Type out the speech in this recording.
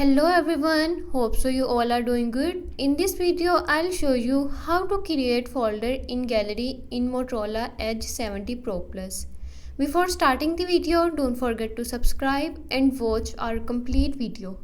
Hello everyone, hope so you all are doing good. In this video I'll show you how to create folder in gallery in Motorola Edge 70 Pro Plus. Before starting the video, don't forget to subscribe and watch our complete video.